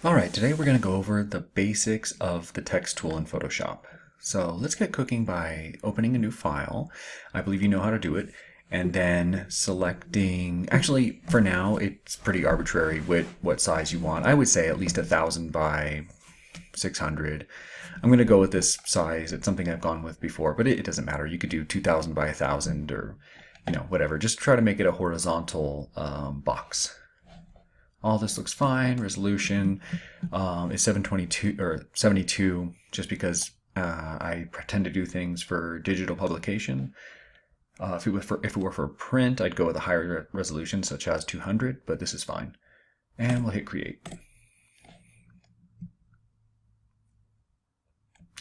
Alright, today we're going to go over the basics of the text tool in Photoshop. So let's get cooking by opening a new file. I believe you know how to do it. And then selecting, actually for now it's pretty arbitrary with what size you want. I would say at least 1000 by 600. I'm going to go with this size. It's something I've gone with before, but it doesn't matter. You could do 2000 by 1000 or whatever. Just try to make it a horizontal box. All this looks fine. Resolution is 722 or 72, just because I tend to do things for digital publication. If it were for print, I'd go with a higher resolution, such as 200, but this is fine. And we'll hit create.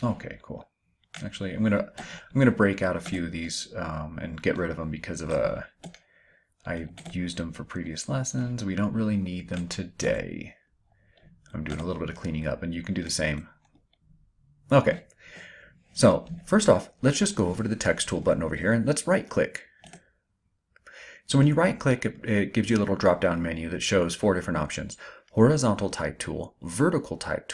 Okay, cool. Actually, I'm gonna break out a few of these and get rid of them because of I used them for previous lessons. We don't really need them today. I'm doing a little bit of cleaning up, and you can do the same. Okay, so first off, let's just go over to the text tool button over here, and let's right click. So when you right click, it gives you a little drop down menu that shows 4 different options: horizontal type tool, vertical type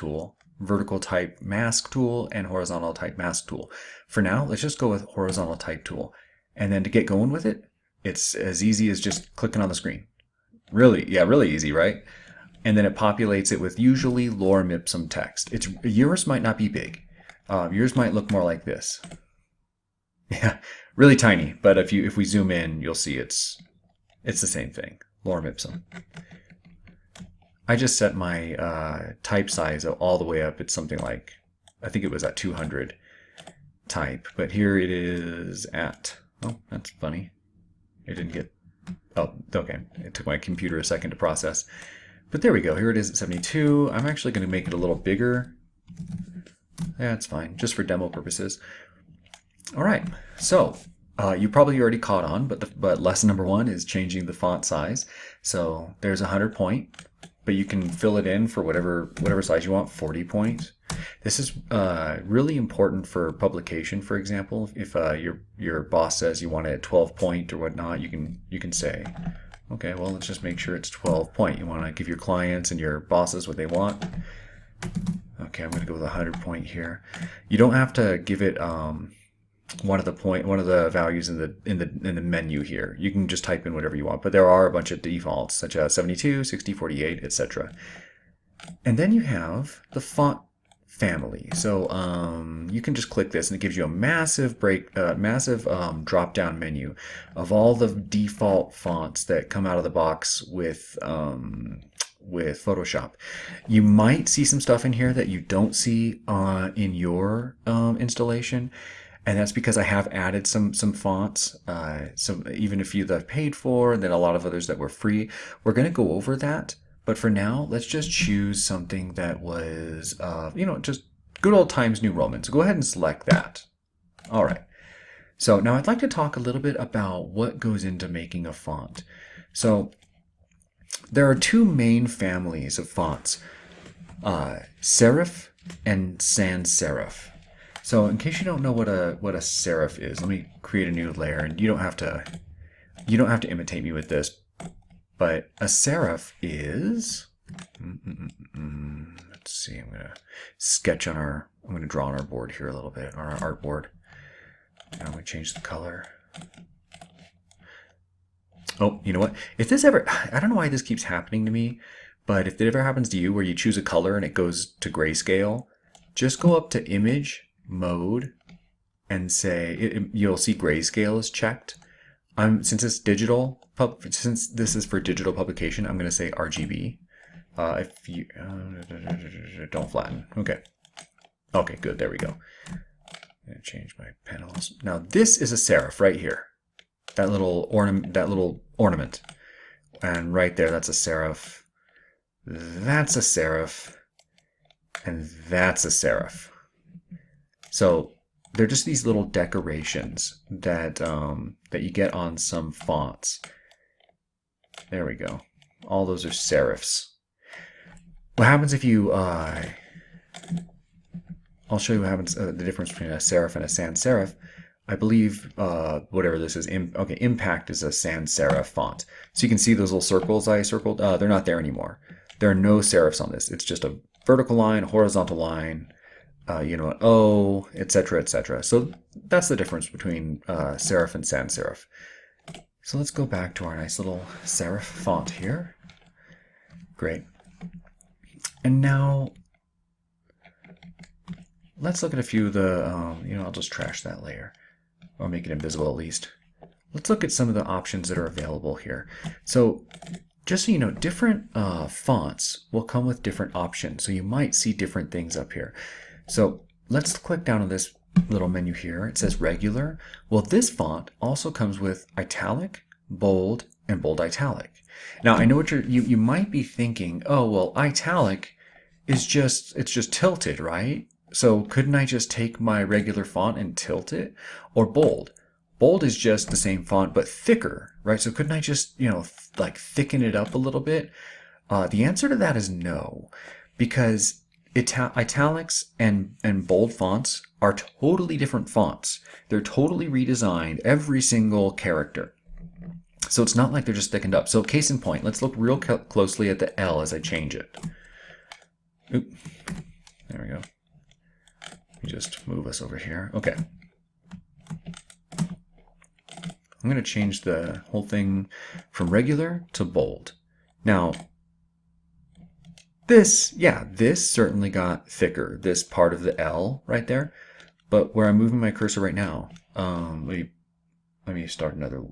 mask tool, and horizontal type mask tool. For now, let's just go with horizontal type tool. And then to get going with it, it's as easy as just clicking on the screen. Really easy, right? And then it populates it with usually lorem ipsum text. Yours might not be big. Yours might look more like this. Yeah, really tiny. But if we zoom in, you'll see it's the same thing. Lorem ipsum. I just set my type size all the way up. It's something like, I think it was at 200 type, but here it is at, oh, that's funny. It didn't get, oh, okay. It took my computer a second to process. But there we go. Here it is at 72. I'm actually going to make it a little bigger. Yeah, it's fine, just for demo purposes. All right, so you probably already caught on, but lesson number 1 is changing the font size. So there's 100 point, but you can fill it in for whatever size you want, 40 point. This is really important for publication, for example. If your boss says you want it at 12 point or whatnot, you can say, okay, well, let's just make sure it's 12 point. You want to give your clients and your bosses what they want. Okay, I'm going to go with 100 point here. You don't have to give it one of the values in the menu here. You can just type in whatever you want, but there are a bunch of defaults such as 72, 60, 48, etc. And then you have the font family. So you can just click this and it gives you a massive drop down menu of all the default fonts that come out of the box with Photoshop. You might see some stuff in here that you don't see in your installation. And that's because I have added some fonts, even a few that I've paid for, and then a lot of others that were free. We're going to go over that, but for now, let's just choose something that was, just good old Times New Roman. So go ahead and select that. All right. So now I'd like to talk a little bit about what goes into making a font. So there are 2 main families of fonts, serif and sans serif. So in case you don't know what a serif is, let me create a new layer, and you don't have to imitate me with this, but a serif is, let's see, I'm going to draw on our board here a little bit, on our artboard. And I'm going to change the color. Oh, you know what? If this ever, I don't know why this keeps happening to me, but if it ever happens to you where you choose a color and it goes to grayscale, just go up to Image, Mode, and say, you'll see grayscale is checked. Since it's digital, since this is for digital publication, I'm going to say RGB. If you don't flatten, okay, good. There we go. I'm going to change my panels. Now this is a serif right here. That little ornament, and right there, that's a serif. That's a serif, and that's a serif. So they're just these little decorations that you get on some fonts. There we go. All those are serifs. What happens if you I'll show you what happens, the difference between a serif and a sans serif. I believe whatever this is, Impact is a sans serif font. So you can see those little circles I circled. They're not there anymore. There are no serifs on this. It's just a vertical line, a horizontal line, an O, etc., etc. So that's the difference between serif and sans serif. So let's go back to our nice little serif font here. Great. And now let's look at a few of the, I'll just trash that layer, or make it invisible at least. Let's look at some of the options that are available here. So just so you know, different fonts will come with different options. So you might see different things up here. So let's click down on this little menu here. It says regular. Well, this font also comes with italic, bold, and bold italic. Now I know what you might be thinking, oh, well, italic is just tilted, right? So couldn't I just take my regular font and tilt it? Or bold? Bold is just the same font, but thicker, right? So couldn't I just, like thicken it up a little bit? The answer to that is no, because italics and bold fonts are totally different fonts. They're totally redesigned, every single character. So it's not like they're just thickened up. So case in point, let's look real closely at the L as I change it. Oop, there we go. Let me just move us over here. Okay. I'm going to change the whole thing from regular to bold. Now, this certainly got thicker, this part of the L right there. But where I'm moving my cursor right now, let me start another.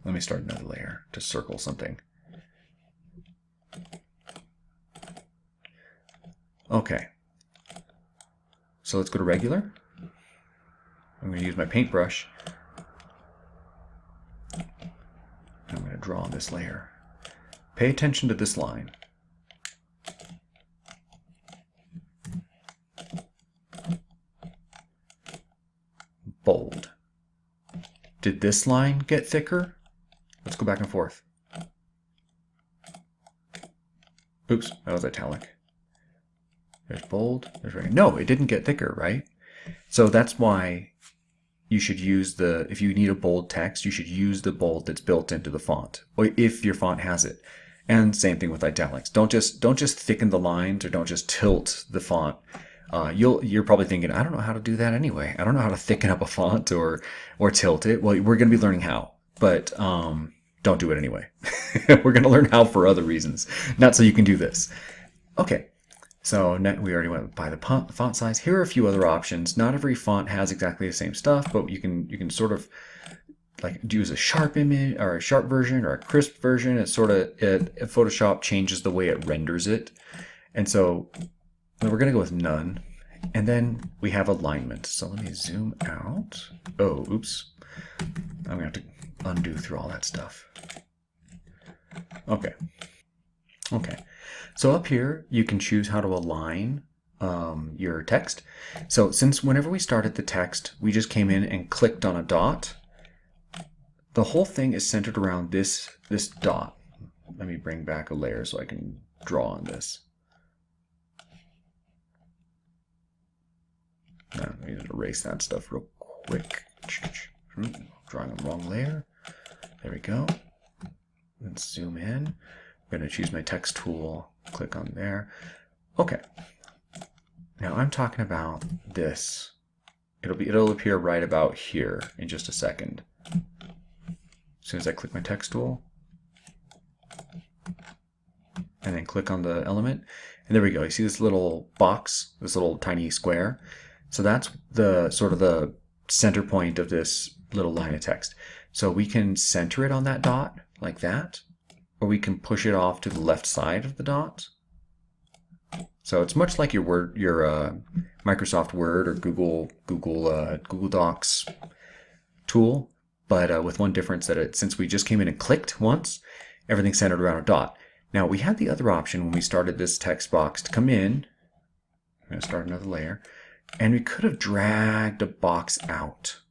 Let me start another layer to circle something. Okay. So let's go to regular. I'm going to use my paintbrush. I'm going to draw on this layer. Pay attention to this line. Bold. Did this line get thicker? Let's go back and forth. Oops, that was italic. There's bold, there's regular. No, it didn't get thicker, right? So that's why you should use if you need a bold text, you should use the bold that's built into the font, or if your font has it. And same thing with italics. Don't just thicken the lines, or don't just tilt the font. You're probably thinking, I don't know how to do that anyway. I don't know how to thicken up a font or tilt it. Well, we're going to be learning how, but don't do it anyway. We're going to learn how for other reasons, not so you can do this. Okay. So we already went by the font size. Here are a few other options. Not every font has exactly the same stuff, but you can sort of like use a sharp image or a sharp version or a crisp version. Photoshop changes the way it renders it. And so we're going to go with none. And then we have alignment. So let me zoom out. Oh, oops. I'm going to have to undo through all that stuff. Okay. So up here, you can choose how to align your text. So since whenever we started the text, we just came in and clicked on a dot, the whole thing is centered around this dot. Let me bring back a layer so I can draw on this. Let me erase that stuff real quick. Drawing on the wrong layer. There we go. Let's zoom in. I'm going to choose my text tool, click on there. Okay. Now I'm talking about this. It'll appear right about here in just a second. As soon as I click my text tool, and then click on the element, and there we go. You see this little box, this little tiny square? So that's the sort of the center point of this little line of text. So we can center it on that dot like that, or we can push it off to the left side of the dot. So it's much like your Microsoft Word or Google Docs tool, but with one difference that since we just came in and clicked once, everything's centered around a dot. Now we had the other option when we started this text box to come in. I'm going to start another layer, and we could have dragged a box out,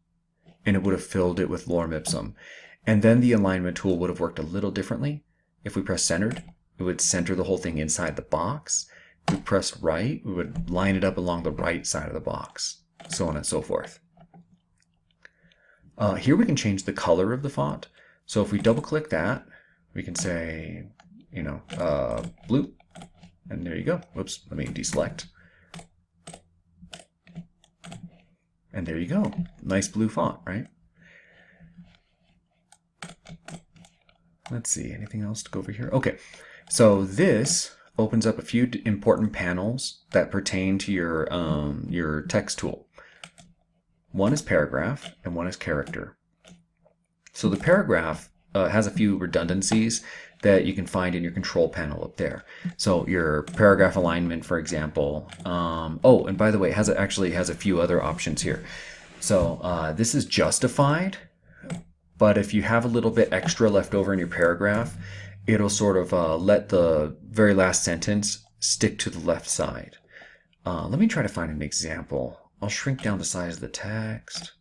and it would have filled it with lorem ipsum. And then the alignment tool would have worked a little differently. If we press centered, it would center the whole thing inside the box. If we press right, we would line it up along the right side of the box, so on and so forth. Here we can change the color of the font. So if we double click that, we can say, you know, blue, and there you go. Whoops, let me deselect. And there you go. Nice blue font, right? Let's see, anything else to go over here? Okay, so this opens up a few important panels that pertain to your text tool. One is paragraph and one is character. So the paragraph has a few redundancies that you can find in your control panel up there. So your paragraph alignment, for example. Oh, and by the way, it actually has a few other options here. So this is justified, but if you have a little bit extra left over in your paragraph, it'll sort of let the very last sentence stick to the left side. Let me try to find an example. I'll shrink down the size of the text.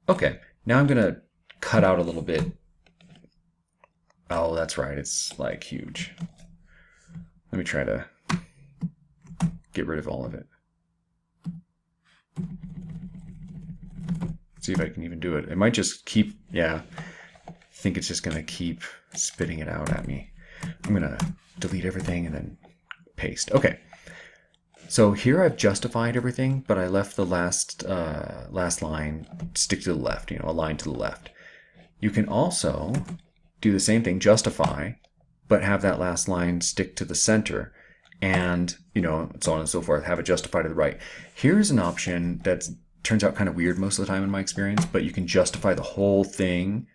Okay, now I'm going to cut out a little bit. Oh, that's right. It's like huge. Let me try to get rid of all of it. See if I can even do it. It might just keep, yeah, I think it's just going to keep spitting it out at me. I'm going to delete everything and then paste. Okay. So here I've justified everything, but I left the last line stick to the left, you know, align to the left. You can also do the same thing, justify, but have that last line stick to the center, and, you know, so on and so forth, have it justify to the right. Here's an option that turns out kind of weird most of the time in my experience, but you can justify the whole thing.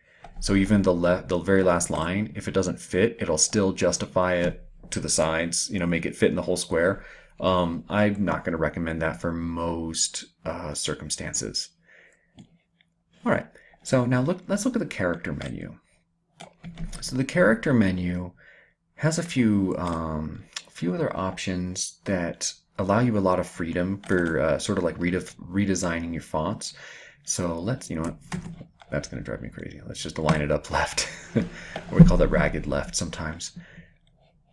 So even the very last line, if it doesn't fit, it'll still justify it to the sides, you know, make it fit in the whole square. I'm not going to recommend that for most circumstances. All right, so now let's look at the character menu. So the character menu has a few other options that allow you a lot of freedom for sort of like redesigning your fonts. So let's, you know what, that's going to drive me crazy. Let's just align it up left. Or we call that ragged left sometimes.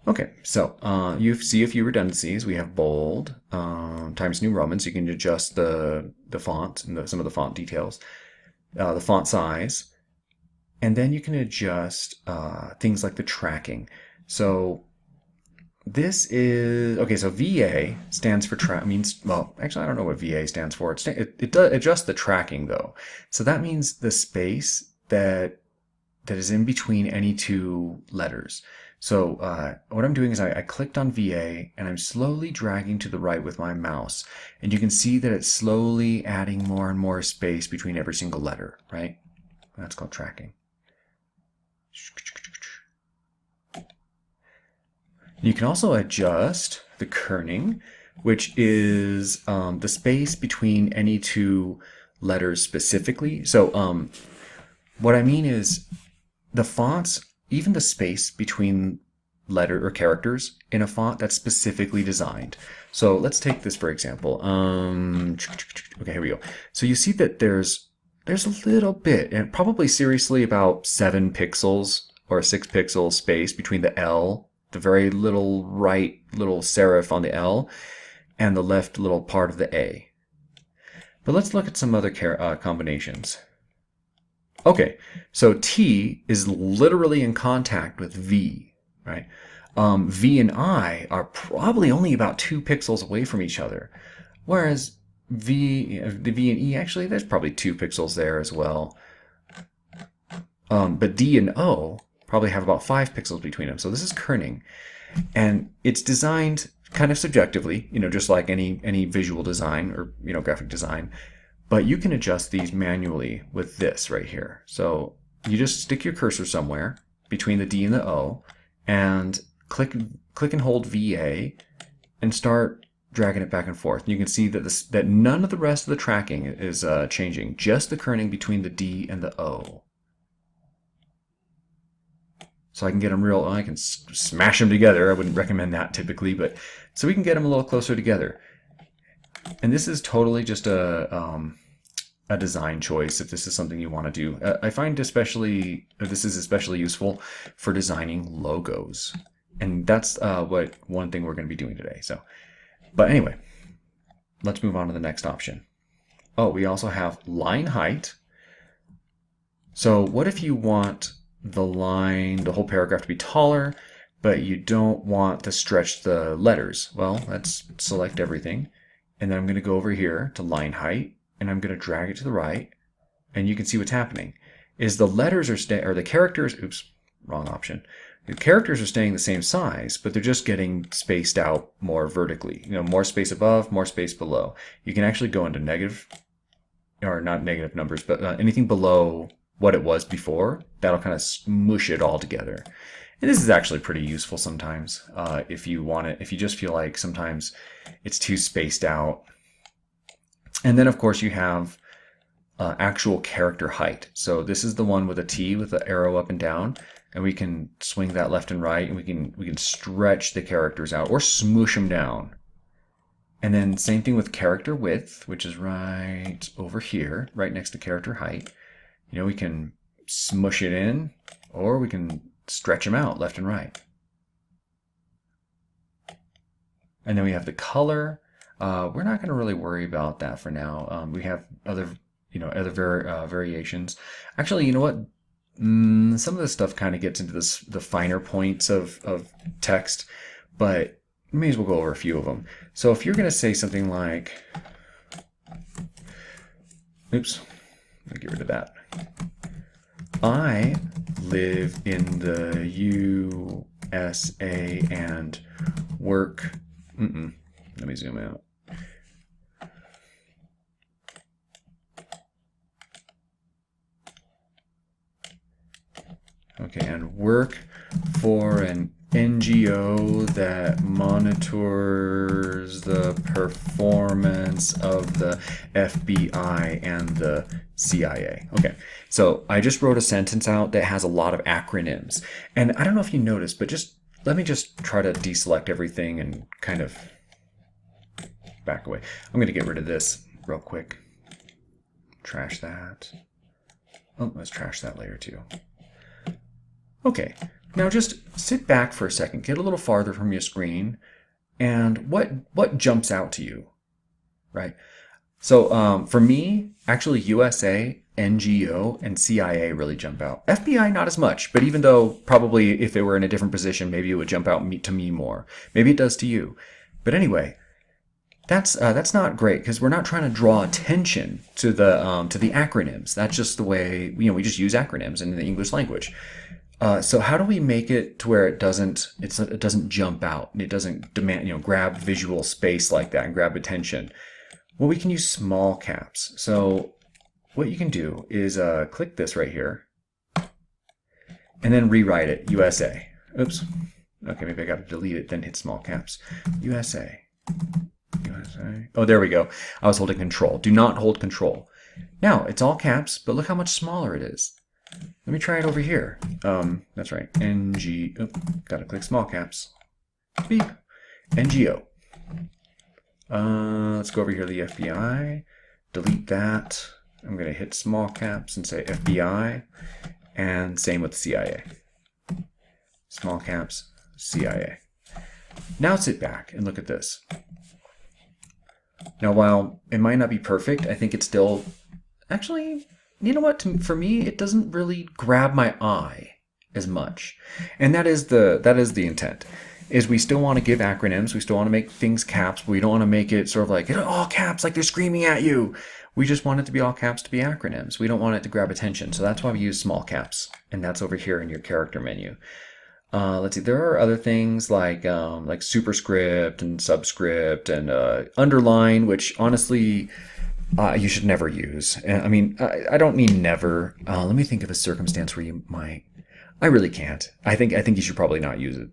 Okay, so you see a few redundancies. We have bold, Times New Roman, so you can adjust the font and some of the font details, the font size, and then you can adjust things like the tracking. So this is, okay, so VA stands for well, actually I don't know what VA stands for. It does adjust the tracking though. So that means the space that is in between any two letters. So what I'm doing is I clicked on VA and I'm slowly dragging to the right with my mouse. And you can see that it's slowly adding more and more space between every single letter, right? That's called tracking. You can also adjust the kerning, which is the space between any two letters specifically. So what I mean is the fonts, even the space between letter or characters in a font that's specifically designed. So let's take this for example. Okay, here we go. So you see that there's a little bit, and probably seriously about 7 pixels or 6 pixel space between the L, the very little right little serif on the L, and the left little part of the A. But let's look at some other combinations. Okay, so T is literally in contact with V, right? V and I are probably only about 2 pixels away from each other, whereas the V and E, actually, there's probably 2 pixels there as well. But D and O probably have about 5 pixels between them. So this is kerning, and it's designed kind of subjectively, you know, just like any visual design or, you know, graphic design. But you can adjust these manually with this right here. So you just stick your cursor somewhere between the D and the O, and click and hold VA, and start dragging it back and forth. And you can see that that none of the rest of the tracking is changing, just the kerning between the D and the O. So I can get them I can smash them together. I wouldn't recommend that typically, but so we can get them a little closer together. And this is totally just a design choice if this is something you want to do. I find this is especially useful for designing logos. And that's one thing we're going to be doing today. So, but anyway, let's move on to the next option. Oh, we also have line height. So what if you want the line, the whole paragraph to be taller, but you don't want to stretch the letters. Well, let's select everything. And then I'm going to go over here to line height, and I'm going to drag it to the right. And you can see what's happening is the letters are the characters, oops, wrong option. The characters are staying the same size, but they're just getting spaced out more vertically. You know, more space above, more space below. You can actually go into negative, or not negative numbers, but anything below what it was before, that'll kind of smush it all together. And this is actually pretty useful sometimes if you want it, if you just feel like sometimes it's too spaced out. And then of course you have actual character height. So this is the one with a T with the arrow up and down, and we can swing that left and right, and we can stretch the characters out or smoosh them down. And then same thing with character width, which is right over here, right next to character height. You know, we can smush it in, or we can stretch them out left and right. And then we have the color. We're not going to really worry about that for now. We have other variations. Actually, you know what? Some of this stuff kind of gets into the finer points of text, but we may as well go over a few of them. So if you're going to say something like, oops, let me get rid of that. I live in the USA and work. Let me zoom out. Okay, and work for an NGO that monitors the performance of the FBI and the CIA. Okay, so I just wrote a sentence out that has a lot of acronyms. And I don't know if you noticed, but let me just try to deselect everything and kind of back away. I'm going to get rid of this real quick. Trash that. Oh, let's trash that layer too. Okay, now just sit back for a second, get a little farther from your screen, and what jumps out to you, right? So for me, actually USA, NGO, and CIA really jump out. FBI not as much, but even though probably if they were in a different position, maybe it would jump out to me more. Maybe it does to you. But anyway, that's not great because we're not trying to draw attention to the acronyms. That's just the way we just use acronyms in the English language. So how do we make it to where it doesn't jump out and it doesn't demand grab visual space like that and grab attention? Well, we can use small caps. So what you can do is click this right here and then rewrite it USA. Oops. Okay, maybe I got to delete it, then hit small caps. USA. Oh, there we go. I was holding control. Do not hold control. Now it's all caps, but look how much smaller it is. Let me try it over here. That's right. Gotta click small caps. Beep. NGO. Let's go over here to the FBI. Delete that. I'm going to hit small caps and say FBI. And same with CIA. Small caps, CIA. Now sit back and look at this. Now, while it might not be perfect, I think it's still... Actually, you know what? For me, it doesn't really grab my eye as much. And that is the intent. Is we still want to give acronyms, we still want to make things caps, but we don't want to make it sort of like all caps, like they're screaming at you. We just want it to be all caps to be acronyms. We don't want it to grab attention, so that's why we use small caps, and that's over here in your character menu. Let's see, there are other things like Superscript and Subscript and Underline, which honestly you should never use. I mean, I don't mean never. Let me think of a circumstance where you might. I really can't. I think you should probably not use it.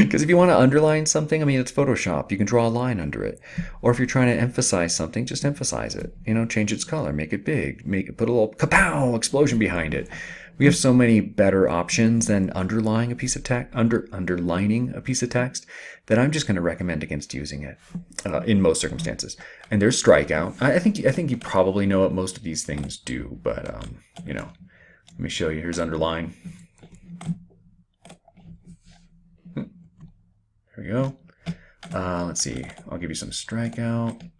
Because if you want to underline something, I mean, it's Photoshop. You can draw a line under it. Or if you're trying to emphasize something, just emphasize it. Change its color, make it big, put a little kapow explosion behind it. We have so many better options than underlining a piece of text that I'm just going to recommend against using it in most circumstances. And there's strikeout. I think you probably know what most of these things do, but let me show you. Here's underline. There we go. Let's see. I'll give you some strikeout.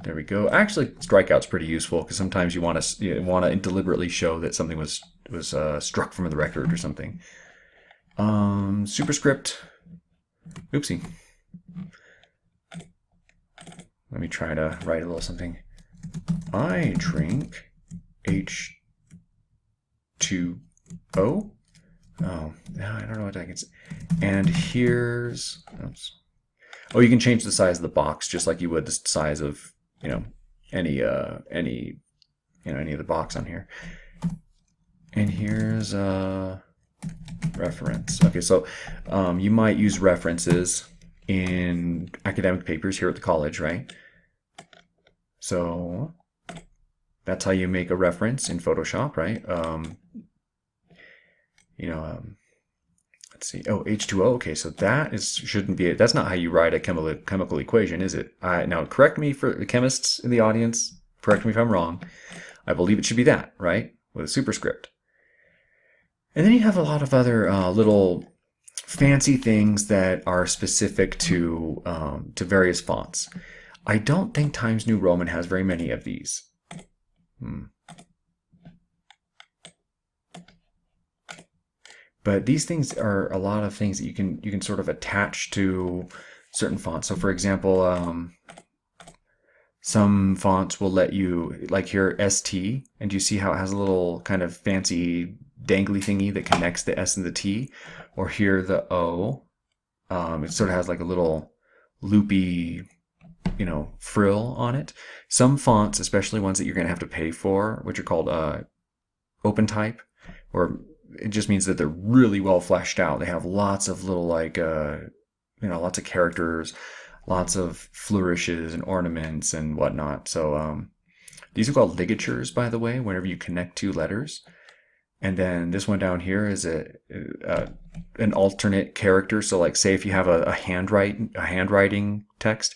There we go. Actually, strikeout's pretty useful because sometimes you want to deliberately show that something was struck from the record or something. Superscript. Oopsie. Let me try to write a little something. I drink H2O. Oh, I don't know what I can say. And here's, oops. Oh, you can change the size of the box just like you would the size of, any of the box on here. And here's a reference. Okay, so you might use references in academic papers here at the college, right? So that's how you make a reference in Photoshop, right? Let's see. Oh, H2O. Okay, so shouldn't be it. That's not how you write a chemical equation, is it? Now, correct me for the chemists in the audience. Correct me if I'm wrong. I believe it should be that, right? With a superscript. And then you have a lot of other little fancy things that are specific to various fonts. I don't think Times New Roman has very many of these. But these things are a lot of things that you can sort of attach to certain fonts. So for example, some fonts will let you, like here, ST, and you see how it has a little kind of fancy dangly thingy that connects the S and the T, or here the O. It sort of has like a little loopy, frill on it. Some fonts, especially ones that you're going to have to pay for, which are called open type, or it just means that they're really well fleshed out. They have lots of little lots of characters, lots of flourishes and ornaments and whatnot. So these are called ligatures, by the way, whenever you connect two letters. And then this one down here is an alternate character. So like say if you have a handwriting text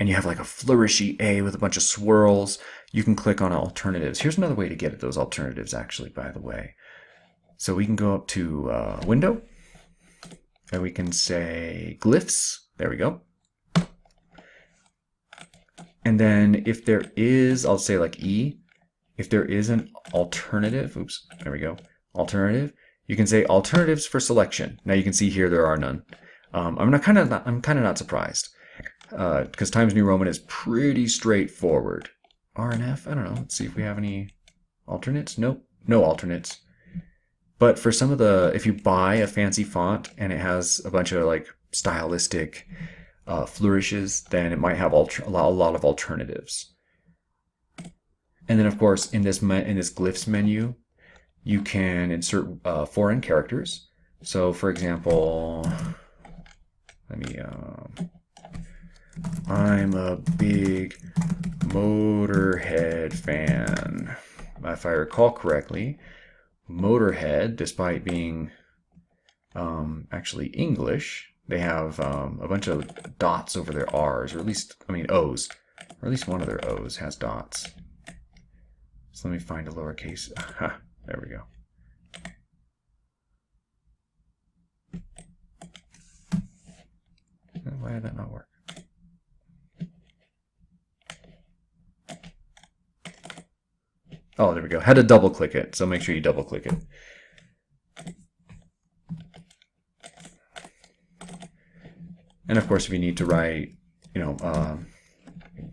and you have like a flourishy A with a bunch of swirls, you can click on alternatives. Here's another way to get at those alternatives actually, by the way. So we can go up to window and we can say glyphs. There we go. And then if there is, I'll say like E, if there is an alternative, oops, there we go, alternative, you can say alternatives for selection. Now you can see here there are none. I'm kind of not surprised because Times New Roman is pretty straightforward. R and F, I don't know. Let's see if we have any alternates. Nope, no alternates. But for some of if you buy a fancy font and it has a bunch of like stylistic flourishes, then it might have a lot of alternatives. And then of course in this glyphs menu, you can insert foreign characters. So for example, I'm a big Motorhead fan. If I recall correctly, Motorhead, despite being actually English, they have a bunch of dots over their R's, or at least, O's, or at least one of their O's has dots. So let me find a lowercase. Aha, there we go. Why did that not work? Oh, there we go. Had to double click it, so make sure you double click it. And of course, if you need to write,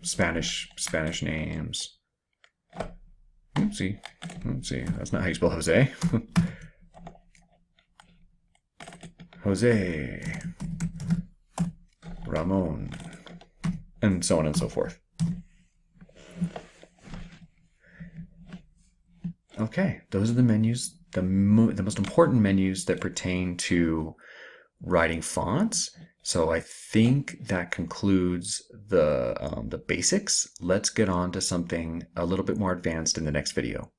Spanish names. Oopsie, that's not how you spell Jose. Jose, Ramon, and so on and so forth. Okay, those are the menus, the most important menus that pertain to writing fonts. So I think that concludes the basics. Let's get on to something a little bit more advanced in the next video.